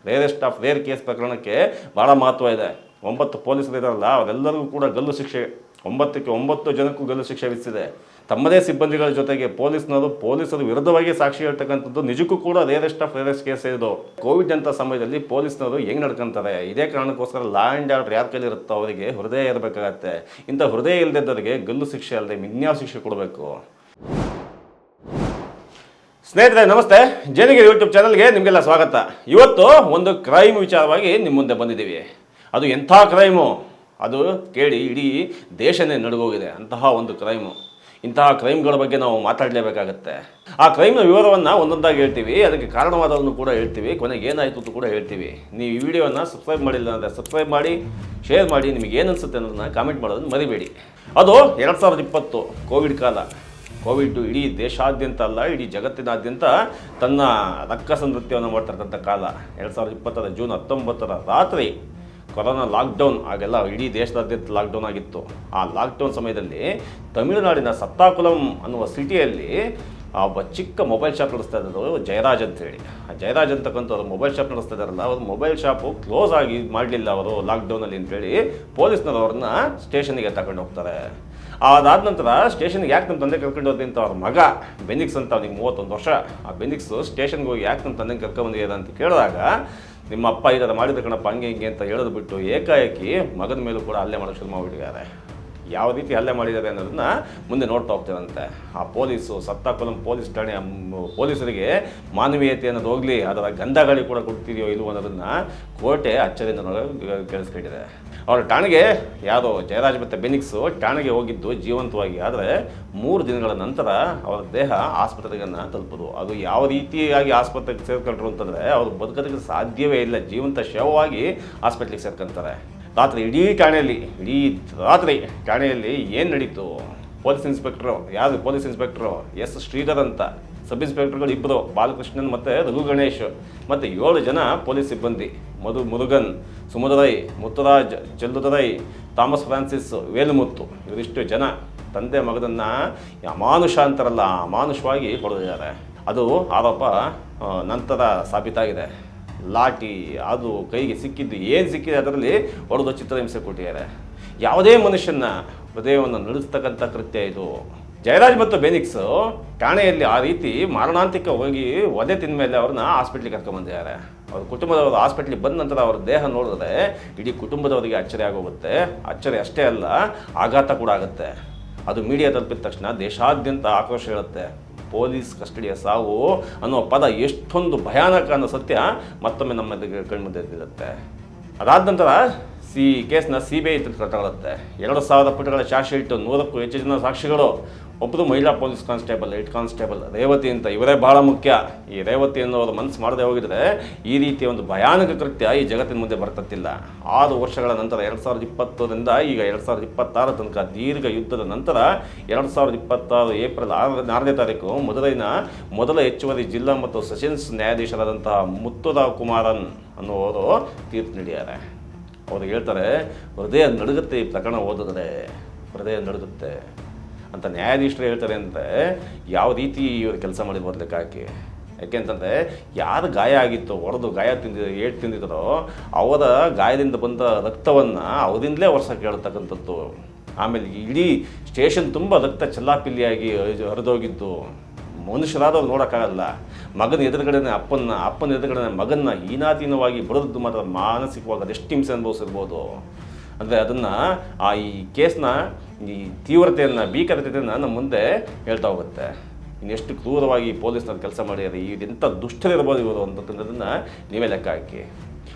Rarest of rare case ಪ್ರಕರಣಕ್ಕೆ ಭಾಳ ಮಹತ್ವ ಇದೆ. 9 ಪೊಲೀಸರು ಇದಾರಲ್ಲ ಅವರೆಲ್ಲರಿಗೂ ಕೂಡ ಗಲ್ಲು ಶಿಕ್ಷೆ, 9 ಜನಕ್ಕೂ ಗಲ್ಲು ಶಿಕ್ಷೆ ವಿಧಿಸಿದೆ. ತಮ್ಮದೇ ಸಿಬ್ಬಂದಿಗಳ ಜೊತೆಗೆ ಪೊಲೀಸರು ವಿರುದ್ಧವಾಗಿ ಸಾಕ್ಷಿ ಹೇಳ್ತಕ್ಕಂಥದ್ದು ನಿಜಕ್ಕೂ ಕೂಡ ರೇರೆಸ್ಟ್ ಆಫ್ ರೇರೆಸ್ಟ್ ಕೇಸ್ ಇದು. ಕೋವಿಡ್ ಅಂತ ಸಮಯದಲ್ಲಿ ಪೊಲೀಸ್ನವರು ಹೆಂಗೆ ನಡ್ಕೊಂತಾರೆ, ಇದೇ ಕಾರಣಕ್ಕೋಸ್ಕರ ಲಾ ಆ್ಯಂಡ್ ಆರ್ಡರ್ ಯಾರ ಕೈಲಿ ಇರುತ್ತೋ ಅವರಿಗೆ ಹೃದಯ ಇರಬೇಕಾಗತ್ತೆ. ಇಂಥ ಹೃದಯ ಇಲ್ಲದಿದ್ದವರಿಗೆ ಗಲ್ಲು ಶಿಕ್ಷೆ ಅಲ್ಲದೆ ಮಿನ್ಯಾವ ಶಿಕ್ಷೆ ಕೊಡಬೇಕು. ಸ್ನೇಹಿತರೆ ನಮಸ್ತೆ, ಜೇನಿಗೆ ಯೂಟ್ಯೂಬ್ ಚಾನಲ್ಗೆ ನಿಮಗೆಲ್ಲ ಸ್ವಾಗತ. ಇವತ್ತು ಒಂದು ಕ್ರೈಮ್ ವಿಚಾರವಾಗಿ ನಿಮ್ಮ ಮುಂದೆ ಬಂದಿದ್ದೀವಿ. ಅದು ಎಂಥ ಕ್ರೈಮು, ಅದು ಕೇಳಿ ಇಡೀ ದೇಶನೇ ನಡುಗೋಗಿದೆ. ಅಂತಹ ಒಂದು ಕ್ರೈಮು. ಇಂತಹ ಕ್ರೈಮ್ಗಳ ಬಗ್ಗೆ ನಾವು ಮಾತಾಡಲೇಬೇಕಾಗತ್ತೆ. ಆ ಕ್ರೈಮ್ನ ವಿವರವನ್ನು ಒಂದೊಂದಾಗಿ ಹೇಳ್ತೀವಿ, ಅದಕ್ಕೆ ಕಾರಣವಾದವನ್ನು ಕೂಡ ಹೇಳ್ತೀವಿ, ಕೊನೆಗೆ ಏನಾಯಿತು ಅಂತ ಕೂಡ ಹೇಳ್ತೀವಿ. ನೀವು ಈ ವಿಡಿಯೋನ ಸಬ್ಸ್ಕ್ರೈಬ್ ಮಾಡಿಲ್ಲ ಅಂದರೆ ಸಬ್ಸ್ಕ್ರೈಬ್ ಮಾಡಿ, ಶೇರ್ ಮಾಡಿ, ನಿಮಗೆ ಏನು ಅನಿಸುತ್ತೆ ಅನ್ನೋದನ್ನ ಕಾಮೆಂಟ್ ಮಾಡೋದನ್ನು ಮರಿಬೇಡಿ. ಅದು 2020 ಕೋವಿಡ್ ಕಾಲ. ಕೋವಿಡ್ ಇಡೀ ದೇಶಾದ್ಯಂತ ಅಲ್ಲ, ಇಡೀ ಜಗತ್ತಿನಾದ್ಯಂತ ತನ್ನ ರಕ್ಕಸ ನೃತ್ಯವನ್ನು ಮಾಡ್ತಿರ್ತಕ್ಕಂಥ ಕಾಲ. 2020 ಜೂನ್ 19 ರಾತ್ರಿ ಕೊರೋನಾ ಲಾಕ್ಡೌನ್, ಆಗೆಲ್ಲ ಇಡೀ ದೇಶದಾದ್ಯಂತ ಲಾಕ್ಡೌನ್ ಆಗಿತ್ತು. ಆ ಲಾಕ್ಡೌನ್ ಸಮಯದಲ್ಲಿ ತಮಿಳುನಾಡಿನ ಸತ್ತಾಕುಲಂ ಅನ್ನುವ ಸಿಟಿಯಲ್ಲಿ ಒಬ್ಬ ಚಿಕ್ಕ ಮೊಬೈಲ್ ಶಾಪ್ ನಡೆಸ್ತಾ ಇದ್ದರು, ಜಯರಾಜ್ ಅಂತೇಳಿ. ಆ ಜಯರಾಜ್ ಅಂತಕ್ಕಂಥವ್ರು ಮೊಬೈಲ್ ಶಾಪ್ ನಡೆಸ್ತಾ ಇದ್ದಾರಲ್ಲ, ಅವ್ರ ಮೊಬೈಲ್ ಶಾಪು ಕ್ಲೋಸ್ ಆಗಿ ಮಾಡಲಿಲ್ಲ ಅವರು ಲಾಕ್ಡೌನಲ್ಲಿ ಅಂತೇಳಿ ಪೊಲೀಸ್ನವರು ಅವ್ರನ್ನ ಸ್ಟೇಷನ್ಗೆ ತಗೊಂಡು ಹೋಗ್ತಾರೆ. ಅದಾದ ನಂತರ ಸ್ಟೇಷನ್ಗೆ ಯಾಕೆ ನಮ್ಮ ತಂದೆ ಕರ್ಕೊಂಡು ಹೋದ್ವಿ ಅಂತ ಅವ್ರ ಮಗ ಬೆನಿಕ್ಸ್ ಅಂತ, ಅವ್ನಿಗೆ 31 ವರ್ಷ. ಆ ಬೆನಿಕ್ಸು ಸ್ಟೇಷನ್ಗೆ ಹೋಗಿ ಯಾಕೆ ನಮ್ಮ ತಂದೆ ಕರ್ಕೊಂಡ್ಬಂದಿದ್ದಾರೆ ಅಂತ ಕೇಳಿದಾಗ, ನಿಮ್ಮ ಅಪ್ಪ ಈ ಥರ ಮಾಡಿದ ಕಣಪ್ಪ ಹಂಗೆ ಹಿಂಗೆ ಅಂತ ಹೇಳೋದು ಬಿಟ್ಟು ಏಕಾಏಕಿ ಮಗನ ಮೇಲೂ ಕೂಡ ಹಲ್ಲೆ ಮಾಡೋಕ್ಕೆ ಶುರು ಮಾಡಿಬಿಟ್ಟಿದ್ದಾರೆ. ಯಾವ ರೀತಿ ಹಲ್ಲೆ ಮಾಡಿದ್ದಾರೆ ಅನ್ನೋದನ್ನ ಮುಂದೆ ನೋಡ್ತಾ ಹೋಗ್ತಾರಂತೆ. ಆ ಪೊಲೀಸು ಸತ್ತಾಕುಲಂ ಪೊಲೀಸ್ ಠಾಣೆ ಪೊಲೀಸರಿಗೆ ಮಾನವೀಯತೆ ಅನ್ನೋದು ಹೋಗಲಿ, ಅದರ ಗಂಧಗಾಳಿ ಕೂಡ ಕೊಡ್ತಿದೆಯೋ ಇಲ್ವೋ ಅನ್ನೋದನ್ನು ಕೋರ್ಟೆ ಅಚ್ಚರಿಯಿಂದ ಕೇಳಿಸ್ಕೊಂಡಿದೆ. ಅವರ ಠಾಣೆಗೆ ಯಾರೋ ಜಯರಾಜ್ ಮತ್ತು ಬೆನಿಕ್ಸು ಠಾಣೆಗೆ ಹೋಗಿದ್ದು ಜೀವಂತವಾಗಿ. ಆದರೆ 3 ದಿನಗಳ ನಂತರ ಅವರ ದೇಹ ಆಸ್ಪತ್ರೆಗೆ ತಲುಪೋದು. ಅದು ಯಾವ ರೀತಿಯಾಗಿ ಆಸ್ಪತ್ರೆಗೆ ಸೇರ್ಕೊಂಡ್ರು ಅಂತಂದರೆ ಅವರು ಬದುಕೋದಕ್ಕೆ ಸಾಧ್ಯವೇ ಇಲ್ಲ. ಜೀವಂತ ಶವವಾಗಿ ಆಸ್ಪತ್ರೆಗೆ ಸೇರ್ಕೊಂತಾರೆ. ಇಡೀ ರಾತ್ರಿ ಠಾಣೆಯಲ್ಲಿ ಏನು ನಡೀತು? ಪೊಲೀಸ್ ಇನ್ಸ್ಪೆಕ್ಟ್ರು ಎಸ್ ಶ್ರೀಧರ್ ಅಂತ, ಸಬ್ ಇನ್ಸ್ಪೆಕ್ಟರ್ಗಳು 2, ಬಾಲಕೃಷ್ಣನ್ ಮತ್ತು ರಘು ಗಣೇಶ್, ಮತ್ತು 7 ಜನ ಪೊಲೀಸ್ ಸಿಬ್ಬಂದಿ, ಮುರುಗನ್, ಸುಮಧುರೈ, ಮುತ್ತುರಾಜ್, ಚೆಲ್ಲುದರೈ, ಥಾಮಸ್ ಫ್ರಾನ್ಸಿಸ್, ವೇಲುಮುತ್ತು, ಇವರಿಷ್ಟು ಜನ ತಂದೆ ಮಗನನ್ನು ಅಮಾನುಷ ಅಂತಾರಲ್ಲ, ಅಮಾನುಷವಾಗಿ ಹೊಡೆದಿದ್ದಾರೆ. ಅದು ಆರೋಪ ನಂತರ ಸಾಬೀತಾಗಿದೆ. ಲಾಠಿ ಅದು ಕೈಗೆ ಸಿಕ್ಕಿದ್ದು ಏನು ಸಿಕ್ಕಿದೆ ಅದರಲ್ಲಿ ಹೊಡೆದು ಚಿತ್ರಹಿಂಸೆ ಕೊಟ್ಟಿದ್ದಾರೆ. ಯಾವುದೇ ಮನುಷ್ಯನ ಹೃದಯವನ್ನು ನಡೆಸ್ತಕ್ಕಂಥ ಕೃತ್ಯ ಇದು. ಜಯರಾಜ್ ಮತ್ತು ಬೆನಿಕ್ಸ್ ಠಾಣೆಯಲ್ಲಿ ಆ ರೀತಿ ಮಾರಣಾಂತಿಕ ಹೋಗಿ ಒದೆ ತಿಂದ ಮೇಲೆ ಅವ್ರನ್ನ ಹಾಸ್ಪಿಟ್ಲಿಗೆ ಕರ್ಕೊಂಡ್ಬಂದಿದ್ದಾರೆ. ಅವ್ರ ಕುಟುಂಬದವರು ಹಾಸ್ಪಿಟ್ಲಿಗೆ ಬಂದ ನಂತರ ಅವ್ರ ದೇಹ ನೋಡಿದ್ರೆ ಇಡೀ ಕುಟುಂಬದವರಿಗೆ ಅಚ್ಚರಿ ಆಗೋಗುತ್ತೆ. ಅಚ್ಚರಿ ಅಷ್ಟೇ ಅಲ್ಲ, ಆಘಾತ ಕೂಡ ಆಗುತ್ತೆ. ಅದು ಮೀಡಿಯಾ ತಲುಪಿದ ತಕ್ಷಣ ದೇಶಾದ್ಯಂತ ಆಕ್ರೋಶ ಹೇಳುತ್ತೆ. ಪೊಲೀಸ್ ಕಸ್ಟಡಿಯ ಸಾವು ಅನ್ನೋ ಪದ ಎಷ್ಟೊಂದು ಭಯಾನಕ ಅನ್ನೋ ಸತ್ಯ ಮತ್ತೊಮ್ಮೆ ನಮ್ಮ ಕಣ್ಮುಂದೆ ಇರುತ್ತೆ. ಅದಾದ ನಂತರ ಕೇಸ್ನ CBI ತಗೊಳ್ಳುತ್ತೆ. 2000 ಪುಟಗಳ ಚಾರ್ಜ್ ಶೀಟ್, 100ಕ್ಕೂ ಹೆಚ್ಚು ಜನ ಸಾಕ್ಷಿಗಳು, ಒಬ್ಬರು ಮಹಿಳಾ police constable, head constable Revathi ಅಂತ. ಇವರೇ ಬಹಳ ಮುಖ್ಯ. ಈ ರೇವತಿ ಅನ್ನೋರು ಮನಸ್ಸು ಮಾಡದೆ ಹೋಗಿದ್ರೆ ಈ ರೀತಿಯ ಒಂದು ಭಯಾನಕ ಕೃತ್ಯ ಈ ಜಗತ್ತಿನ ಮುಂದೆ ಬರ್ತತ್ತಿಲ್ಲ. 6 ವರ್ಷಗಳ ನಂತರ 2020ರಿಂದ ಈಗ 2026 ತನಕ ದೀರ್ಘ ಯುದ್ಧದ ನಂತರ 2026 ಏಪ್ರಿಲ್ 4ನೇ ತಾರೀಕು ಮದುರೈನ ಮೊದಲ ಹೆಚ್ಚುವರಿ ಜಿಲ್ಲಾ ಮತ್ತು ಸೆಷನ್ಸ್ ನ್ಯಾಯಾಧೀಶರಾದಂತಹ ಮುತ್ತುರಾವ್ ಕುಮಾರನ್ ಅನ್ನುವರು ತೀರ್ಪು ನೀಡಿದ್ದಾರೆ. ಅವರು ಹೇಳ್ತಾರೆ, ಹೃದಯ ನಡುಗುತ್ತೆ ಈ ಪ್ರಕರಣ ಓದಿದ್ರೆ, ಹೃದಯ ನಡುಗುತ್ತೆ ಅಂತ ನ್ಯಾಯಾಧೀಶರು ಹೇಳ್ತಾರೆ. ಅಂದರೆ ಯಾವ ರೀತಿ ಇವರು ಕೆಲಸ ಮಾಡಿರ್ಬೋದು ಲೆಕ್ಕ ಹಾಕಿ. ಯಾಕೆಂತಂದರೆ ಯಾರು ಗಾಯ ಆಗಿತ್ತು, ಹೊಡೆದು ಏಟು ತಿಂದಿದ್ದರೋ ಅವರ ಗಾಯದಿಂದ ಬಂದ ರಕ್ತವನ್ನು ಅವರಿಂದಲೇ ವರ್ಷಕ್ಕೆ ಹೇಳ್ತಕ್ಕಂಥದ್ದು. ಆಮೇಲೆ ಇಡೀ ಸ್ಟೇಷನ್ ತುಂಬ ರಕ್ತ ಚೆಲ್ಲಾಪಿಲ್ಲಿಯಾಗಿ ಹರಿದೋಗಿದ್ದು. ಮನುಷ್ಯರಾದವ್ರು ನೋಡೋಕ್ಕಾಗಲ್ಲ. ಮಗನ ಎದುರುಗಡೆನೇ ಅಪ್ಪನ ಎದುರುಗಡೆ ಮಗನ್ನ ಹೀನಾತೀನವಾಗಿ ಬಡದದ್ದು ಮಾತ್ರ ಮಾನಸಿಕವಾಗಿ ಅದೆಷ್ಟು ಹಿಂಸೆ ಅನುಭವಿಸಿರ್ಬೋದು. ಅಂದರೆ ಅದನ್ನು ಈ ಕೇಸ್ನ ಈ ತೀವ್ರತೆಯನ್ನು, ಭೀಕರತೆಯನ್ನು ನಮ್ಮ ಮುಂದೆ ಹೇಳ್ತಾ ಹೋಗುತ್ತೆ. ಇನ್ನೆಷ್ಟು ಕ್ರೂರವಾಗಿ ಪೊಲೀಸ್ನವ್ರು ಕೆಲಸ ಮಾಡಿದ್ದಾರೆ, ಎಂಥ ದುಷ್ಟರಿರ್ಬೋದು ಇವರು ಅಂತಕ್ಕಂಥದ್ದನ್ನು ನೀವೇ ಲೆಕ್ಕ ಹಾಕಿ.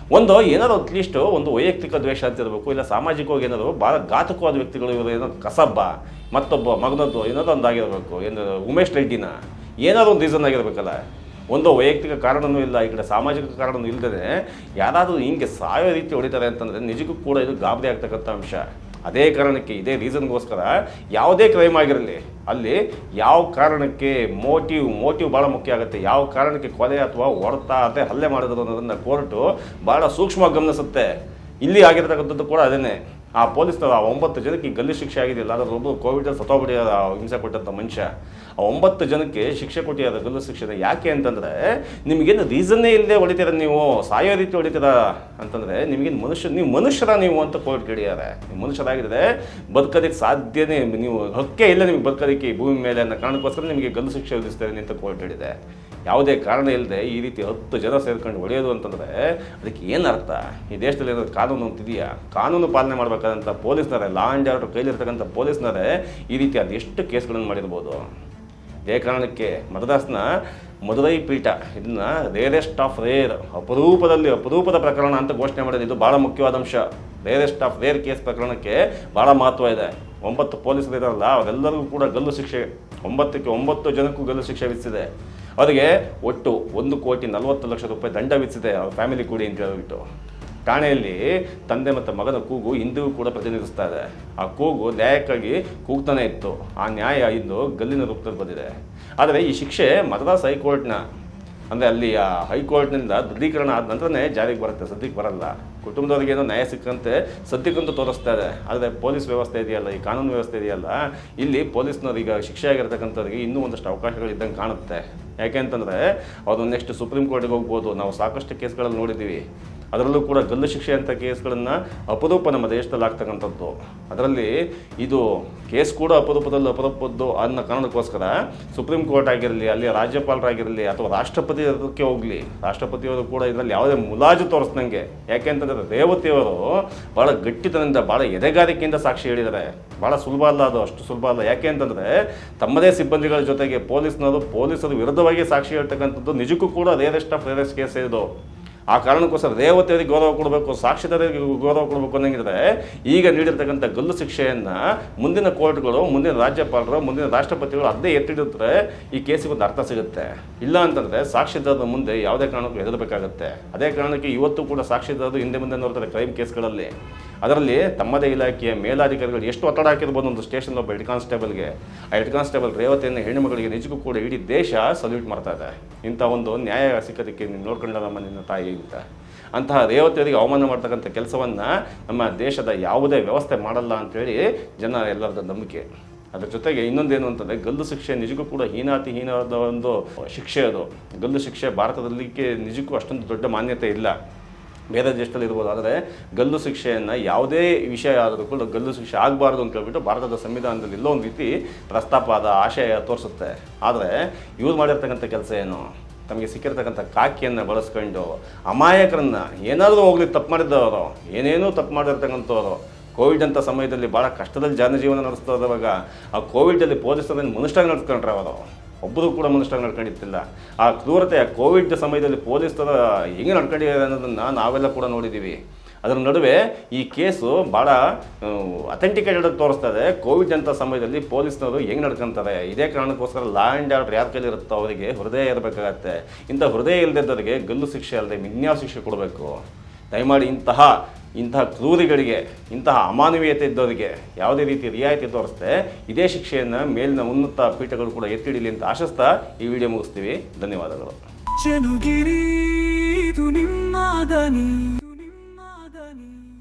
ಏನಾದರೂ ಅಟ್ಲೀಸ್ಟ್ ಒಂದು ವೈಯಕ್ತಿಕ ದ್ವೇಷ ಅಂತ ಇರಬೇಕು, ಇಲ್ಲ ಸಾಮಾಜಿಕವಾಗಿ ಏನಾದರೂ ಭಾಳ ಘಾತಕವಾದ ವ್ಯಕ್ತಿಗಳು ಇವರು, ಏನಾದ್ರು ಕಸಬ್ಬ ಮತ್ತೊಬ್ಬ ಮಗನದ್ದು ಏನಾದರೂ ಒಂದು ಆಗಿರಬೇಕು, ಉಮೇಶ್ ರೆಡ್ಡಿನ ಏನಾದರೂ ಒಂದು ರೀಸನ್ ಆಗಿರಬೇಕಲ್ಲ. ಒಂದು ವೈಯಕ್ತಿಕ ಕಾರಣವೂ ಇಲ್ಲ, ಈ ಕಡೆ ಸಾಮಾಜಿಕ ಕಾರಣವೂ ಇಲ್ಲದೇ ಯಾರಾದರೂ ಹಿಂಗೆ ಸಾಯೋ ರೀತಿ ಹೊಡಿತಾರೆ ಅಂತಂದರೆ ನಿಜಕ್ಕೂ ಕೂಡ ಇದು ಗಾಬರಿ ಆಗ್ತಕ್ಕಂಥ ಅಂಶ. ಅದೇ ಕಾರಣಕ್ಕೆ, ಇದೇ ರೀಸನ್ಗೋಸ್ಕರ ಯಾವುದೇ ಕ್ರೈಮ್ ಆಗಿರಲಿ ಅಲ್ಲಿ ಯಾವ ಕಾರಣಕ್ಕೆ ಮೋಟಿವ್ ಭಾಳ ಮುಖ್ಯ ಆಗುತ್ತೆ. ಯಾವ ಕಾರಣಕ್ಕೆ ಕೊಲೆ ಅಥವಾ ಹೊಡೆತ ಅಥವಾ ಹಲ್ಲೆ ಮಾಡಿದ್ರು ಅನ್ನೋದನ್ನು ಕೋರ್ಟು ಭಾಳ ಸೂಕ್ಷ್ಮವಾಗಿ ಗಮನಿಸುತ್ತೆ. ಇಲ್ಲಿ ಆಗಿರ್ತಕ್ಕಂಥದ್ದು ಕೂಡ ಅದೇನೆ. ಆ ಪೊಲೀಸ್ನವರು ಆ 9 ಜನಕ್ಕೆ ಈ ಗಲ್ಲು ಶಿಕ್ಷೆ ಆಗಿದೆಯಲ್ಲ, ಅದ್ರಲ್ಲಿ ಒಬ್ಬರು ಕೋವಿಡಲ್ಲಿ ಸತ್ತೋಗ್ಬಿಟ್ಟಿದ್ದಾರೆ ಆ ಹಿಂಸೆ ಕೊಟ್ಟಂಥ ಮನುಷ್ಯ. ಆ 9 ಜನಕ್ಕೆ ಶಿಕ್ಷೆ ಕೊಟ್ಟಿದ್ದಾರೆ ಗಲ್ಲು ಶಿಕ್ಷೆ. ಯಾಕೆ ಅಂತಂದರೆ ನಿಮಗೇನು ರೀಸನ್ನೇ ಇಲ್ಲದೆ ಹೊಡಿತೀರ, ನೀವು ಸಾಯೋ ರೀತಿ ಹೊಡಿತೀರ ಅಂತಂದರೆ ನಿಮಗೇನು ನೀವು ಮನುಷ್ಯರ ನೀವು ಅಂತ ಕೋರ್ಟ್ ಕೇಳಿದ್ದಾರೆ. ನೀವು ಮನುಷ್ಯರಾಗಿದ್ದರೆ ಬದುಕೋದಕ್ಕೆ ಸಾಧ್ಯನೇ, ನೀವು ಹಕ್ಕೇ ಇಲ್ಲ ನಿಮಗೆ ಬದುಕೋದಕ್ಕೆ ಈ ಭೂಮಿ ಮೇಲೆ ಅನ್ನೋ ಕಾರಣಕ್ಕೋಸ್ಕರ ನಿಮಗೆ ಗಲ್ಲು ಶಿಕ್ಷೆ ವಿಧಿಸ್ತಾರೆ ಅಂತ ಕೋರ್ಟ್ ಹೇಳಿದೆ. ಯಾವುದೇ ಕಾರಣ ಇಲ್ಲದೆ ಈ ರೀತಿ 10 ಜನ ಸೇರ್ಕೊಂಡು ಹೊಡೆಯೋದು ಅಂತಂದರೆ ಅದಕ್ಕೆ ಏನು ಅರ್ಥ? ಈ ದೇಶದಲ್ಲಿ ಏನಾದ್ರು ಕಾನೂನು ಅಂತಿದೆಯಾ? ಕಾನೂನು ಪಾಲನೆ ಮಾಡಬೇಕಾದಂಥ ಪೊಲೀಸ್ನರೇ, ಲಾ ಆ್ಯಂಡ್ ಆರ್ಡರ್ ಕೈಲಿರ್ತಕ್ಕಂಥ ಪೊಲೀಸ್ನರೇ ಈ ರೀತಿ ಅದೆಷ್ಟು ಕೇಸ್ಗಳನ್ನು ಮಾಡಿರ್ಬೋದು. ಇದೇ ಕಾರಣಕ್ಕೆ ಮದ್ರಾಸ್ನ ಮದುರೈ ಪೀಠ ಇದನ್ನು ರೇರೆಸ್ಟ್ ಆಫ್ ರೇರ್, ಅಪರೂಪದ ಪ್ರಕರಣ ಅಂತ ಘೋಷಣೆ ಮಾಡಿದೆ. ಇದು ಭಾಳ ಮುಖ್ಯವಾದ ಅಂಶ. ರೇರೆಸ್ಟ್ ಆಫ್ ರೇರ್ ಕೇಸ್ ಪ್ರಕರಣಕ್ಕೆ ಭಾಳ ಮಹತ್ವ ಇದೆ. 9 ಪೊಲೀಸರು ಇದಾರಲ್ಲ ಅವರೆಲ್ಲರಿಗೂ ಕೂಡ ಗಲ್ಲು ಶಿಕ್ಷೆ, 9 ಜನಕ್ಕೂ ಗಲ್ಲು ಶಿಕ್ಷೆ ವಿಧಿಸಿದೆ. ಅವರಿಗೆ ಒಟ್ಟು 1,40,00,000 ರೂಪಾಯಿ ದಂಡ ವಿಧಿಸಿದೆ, ಅವ್ರ ಫ್ಯಾಮಿಲಿ ಕೂಡಿ ಅಂತ ಹೇಳ್ಬಿಟ್ಟು. ಠಾಣೆಯಲ್ಲಿ ತಂದೆ ಮತ್ತು ಮಗನ ಕೂಗು ಇಂದಿಗೂ ಕೂಡ ಪ್ರತಿನಿಧಿಸ್ತಾ ಇದೆ. ಆ ಕೂಗು ನ್ಯಾಯಕ್ಕಾಗಿ ಕೂಗ್ತಾನೆ ಇತ್ತು. ಆ ನ್ಯಾಯ ಇಂದು ಗಲ್ಲಿನ ರೂಪದಲ್ಲಿ ಬಂದಿದೆ. ಆದರೆ ಈ ಶಿಕ್ಷೆ ಮದ್ರಾಸ್ ಹೈಕೋರ್ಟ್ನ, ಅಂದರೆ ಅಲ್ಲಿ ಆ ಹೈಕೋರ್ಟ್ನಿಂದ ದೃಢೀಕರಣ ಆದ ನಂತರನೇ ಜಾರಿಗೆ ಬರುತ್ತೆ, ಸದ್ಯಕ್ಕೆ ಬರಲ್ಲ. ಕುಟುಂಬದವ್ರಿಗೇನೋ ನ್ಯಾಯ ಸಿಕ್ಕಂತೆ ಸದ್ಯಕ್ಕಂತೂ ತೋರಿಸ್ತಾ ಇದೆ. ಆದರೆ ಪೊಲೀಸ್ ವ್ಯವಸ್ಥೆ ಇದೆಯಲ್ಲ, ಈ ಕಾನೂನು ವ್ಯವಸ್ಥೆ ಇದೆಯಲ್ಲ, ಇಲ್ಲಿ ಪೊಲೀಸ್ನವ್ರಿಗೆ ಶಿಕ್ಷೆ ಆಗಿರ್ತಕ್ಕಂಥವ್ರಿಗೆ ಇನ್ನೂ ಒಂದಷ್ಟು ಅವಕಾಶಗಳಿದ್ದಂಗೆ ಕಾಣುತ್ತೆ. ಯಾಕೆ ಅಂತಂದರೆ ಅವರು ನೆಕ್ಸ್ಟ್ ಸುಪ್ರೀಂ ಕೋರ್ಟಿಗೆ ಹೋಗ್ಬೋದು. ನಾವು ಸಾಕಷ್ಟು ಕೇಸ್ಗಳಲ್ಲಿ ನೋಡಿದ್ದೀವಿ. ಅದರಲ್ಲೂ ಕೂಡ ಗಲ್ಲು ಶಿಕ್ಷೆ ಅಂತ ಕೇಸ್ಗಳನ್ನು ಅಪರೂಪ ನಮ್ಮ ದೇಶದಲ್ಲಿ ಆಗ್ತಕ್ಕಂಥದ್ದು. ಅದರಲ್ಲಿ ಇದು ಕೇಸ್ ಕೂಡ ಅಪರೂಪದ್ದು ಅನ್ನೋ ಕಾರಣಕ್ಕೋಸ್ಕರ ಸುಪ್ರೀಂ ಕೋರ್ಟ್ ಆಗಿರಲಿ, ಅಲ್ಲಿ ರಾಜ್ಯಪಾಲರಾಗಿರಲಿ ಅಥವಾ ರಾಷ್ಟ್ರಪತಿಯವರಿಗೆ ಹೋಗಲಿ, ರಾಷ್ಟ್ರಪತಿಯವರು ಕೂಡ ಇದರಲ್ಲಿ ಯಾವುದೇ ಮುಲಾಜು ತೋರಿಸ್ದಂಗೆ. ಯಾಕೆ ಅಂತಂದರೆ ರೇವತಿಯವರು ಭಾಳ ಗಟ್ಟಿತನದಿಂದ, ಭಾಳ ಎದೆಗಾರಿಕೆಯಿಂದ ಸಾಕ್ಷಿ ಹೇಳಿದ್ದಾರೆ. ಭಾಳ ಸುಲಭ ಅಲ್ಲ, ಅದು ಅಷ್ಟು ಸುಲಭ ಅಲ್ಲ. ಯಾಕೆ ಅಂತಂದರೆ ತಮ್ಮದೇ ಸಿಬ್ಬಂದಿಗಳ ಜೊತೆಗೆ ಪೊಲೀಸರು ವಿರುದ್ಧವಾಗಿ ಸಾಕ್ಷಿ ಹೇಳ್ತಕ್ಕಂಥದ್ದು ನಿಜಕ್ಕೂ ಕೂಡ ರೇರೆಸ್ಟ್ ಆಫ್ ರೇರೆಸ್ಟ್ ಕೇಸ್ ಇದು. ಆ ಕಾರಣಕ್ಕೋಸ್ಕರ ರೇವತಿಯವರಿಗೆ ಗೌರವ ಕೊಡಬೇಕು, ಸಾಕ್ಷಿದಾರರಿಗೆ ಗೌರವ ಕೊಡಬೇಕು ಅನ್ನಂಗಿದ್ರೆ ಈಗ ನೀಡಿರ್ತಕ್ಕಂಥ ಗಲ್ಲು ಶಿಕ್ಷೆಯನ್ನು ಮುಂದಿನ ಕೋರ್ಟ್ಗಳು, ಮುಂದಿನ ರಾಜ್ಯಪಾಲರು, ಮುಂದಿನ ರಾಷ್ಟ್ರಪತಿಗಳು ಅದೇ ಎತ್ತಿಡಿದ್ರೆ ಈ ಕೇಸಿಗೆ ಒಂದು ಅರ್ಥ ಸಿಗುತ್ತೆ. ಇಲ್ಲ ಅಂತಂದರೆ ಸಾಕ್ಷಿದಾರರ ಮುಂದೆ ಯಾವುದೇ ಕಾರಣಕ್ಕೂ ಹೆದರಬೇಕಾಗತ್ತೆ. ಅದೇ ಕಾರಣಕ್ಕೆ ಇವತ್ತು ಕೂಡ ಸಾಕ್ಷಿದಾರರು ಹಿಂದೆ ಮುಂದೆ ನೋಡ್ತಾರೆ ಕ್ರೈಮ್ ಕೇಸ್ಗಳಲ್ಲಿ. ಅದರಲ್ಲಿ ತಮ್ಮದೇ ಇಲಾಖೆಯ ಮೇಲಾಧಿಕಾರಿಗಳು ಎಷ್ಟು ಒತ್ತಡ ಹಾಕಿರ್ಬೋದು ಒಂದು ಸ್ಟೇಷನ್ ಒಬ್ಬ ಹೆಡ್ ಕಾನ್ಸ್ಟೇಬಲ್ಗೆ. ಆ ಹೆಡ್ ಕಾನ್ಸ್ಟೇಬಲ್ ರೇವತಿಯನ್ನು ಹೆಣ್ಣುಮಗಳಿಗೆ ನಿಜಕ್ಕೂ ಕೂಡ ಇಡೀ ದೇಶ ಸಲ್ಯೂಟ್ ಮಾಡ್ತಾ ಇದೆ. ಇಂಥ ಒಂದು ನ್ಯಾಯ ಸಿಕ್ಕೋದಕ್ಕೆ ನೀನು ನೋಡ್ಕೊಂಡಮ್ಮ ನಿನ್ನ ತಾಯಿ ಅಂತ. ಅಂತಹ ರೇವತಿಯವರಿಗೆ ಅವಮಾನ ಮಾಡ್ತಕ್ಕಂಥ ಕೆಲಸವನ್ನು ನಮ್ಮ ದೇಶದ ಯಾವುದೇ ವ್ಯವಸ್ಥೆ ಮಾಡಲ್ಲ ಅಂಥೇಳಿ ಜನ ಎಲ್ಲರದ ನಂಬಿಕೆ. ಅದರ ಜೊತೆಗೆ ಇನ್ನೊಂದೇನು ಅಂತಂದರೆ ಗಲ್ಲು ಶಿಕ್ಷೆ ನಿಜಕ್ಕೂ ಕೂಡ ಹೀನಾದ ಒಂದು ಶಿಕ್ಷೆ. ಅದು ಗಲ್ಲು ಶಿಕ್ಷೆ ಭಾರತದಲ್ಲಿಕ್ಕೆ ನಿಜಕ್ಕೂ ಅಷ್ಟೊಂದು ದೊಡ್ಡ ಮಾನ್ಯತೆ ಇಲ್ಲ. ಬೇರೆ ದೇಶದಲ್ಲಿ ಇರ್ಬೋದು. ಆದರೆ ಗಲ್ಲು ಶಿಕ್ಷೆಯನ್ನು ಯಾವುದೇ ವಿಷಯ ಆದರೂ ಕೂಡ ಗಲ್ಲು ಶಿಕ್ಷೆ ಆಗಬಾರ್ದು ಅಂತ ಹೇಳ್ಬಿಟ್ಟು ಭಾರತದ ಸಂವಿಧಾನದಲ್ಲಿ ಎಲ್ಲೋ ಒಂದು ರೀತಿ ಪ್ರಸ್ತಾಪ ಆದ ಆಶಯ ತೋರಿಸುತ್ತೆ. ಆದರೆ ಇವ್ರು ಮಾಡಿರ್ತಕ್ಕಂಥ ಕೆಲಸ ಏನು? ತಮಗೆ ಸಿಕ್ಕಿರ್ತಕ್ಕಂಥ ಕಾಕಿಯನ್ನು ಬಳಸ್ಕೊಂಡು ಅಮಾಯಕರನ್ನು, ಏನಾದರೂ ಹೋಗ್ಲಿ ತಪ್ಪು ಮಾಡಿದ್ದವರು, ಏನೇನೂ ತಪ್ಪು ಮಾಡಿರ್ತಕ್ಕಂಥವ್ರು, ಕೋವಿಡ್ ಅಂತ ಸಮಯದಲ್ಲಿ ಭಾಳ ಕಷ್ಟದಲ್ಲಿ ಜನಜೀವನ ನಡೆಸ್ತಾ ಇರುವಾಗ ಆ ಕೋವಿಡಲ್ಲಿ ಪೊಲೀಸರನ್ನು ಮನುಷ್ಯರಾಗಿ ನಡೆಸ್ಕೊಂಡ್ರೆ ಅವರು ಒಬ್ಬರು ಕೂಡ ಮನುಷ್ಯರಾಗಿ ನಡ್ಕೊಂಡಿರ್ತಿಲ್ಲ. ಆ ಕ್ರೂರತೆ ಆ ಕೋವಿಡ್ ಸಮಯದಲ್ಲಿ ಪೊಲೀಸರ ಹೆಂಗೆ ನಡ್ಕೊಂಡಿದ್ದಾರೆ ಅನ್ನೋದನ್ನು ನಾವೆಲ್ಲ ಕೂಡ ನೋಡಿದ್ದೀವಿ. ಅದರ ನಡುವೆ ಈ ಕೇಸು ಭಾಳ ಅಥೆಂಟಿಕೇಟೆಡ್ ತೋರಿಸ್ತಾ ಇದೆ. ಕೋವಿಡ್ ಅಂತ ಸಮಯದಲ್ಲಿ ಪೊಲೀಸ್ನವರು ಹೆಂಗೆ ನಡ್ಕೊತಾರೆ. ಇದೇ ಕಾರಣಕ್ಕೋಸ್ಕರ ಲಾ ಆ್ಯಂಡ್ ಆರ್ಡರ್ ಯಾರ ಕೈಲಿ ಇರುತ್ತೋ ಅವರಿಗೆ ಹೃದಯ ಇರಬೇಕಾಗತ್ತೆ. ಇಂಥ ಹೃದಯ ಇಲ್ಲದಿದ್ದವರಿಗೆ ಗಲ್ಲು ಶಿಕ್ಷೆ ಅಲ್ಲದೆ ಇನ್ಯಾವ ಶಿಕ್ಷೆ ಕೊಡಬೇಕು? ದಯಮಾಡಿ ಇಂತಹ ಕ್ರೂರಿಗಳಿಗೆ, ಇಂತಹ ಅಮಾನವೀಯತೆ ಇದ್ದವರಿಗೆ ಯಾವುದೇ ರೀತಿ ರಿಯಾಯಿತಿ ತೋರಿಸ್ತೆ ಇದೇ ಶಿಕ್ಷೆಯನ್ನು ಮೇಲಿನ ಉನ್ನತ ಪೀಠಗಳು ಕೂಡ ಎತ್ತಿಡಿಲಿ ಅಂತ ಆಶಿಸ್ತಾ ಈ ವಿಡಿಯೋ ಮುಗಿಸ್ತೀವಿ. ಧನ್ಯವಾದಗಳು.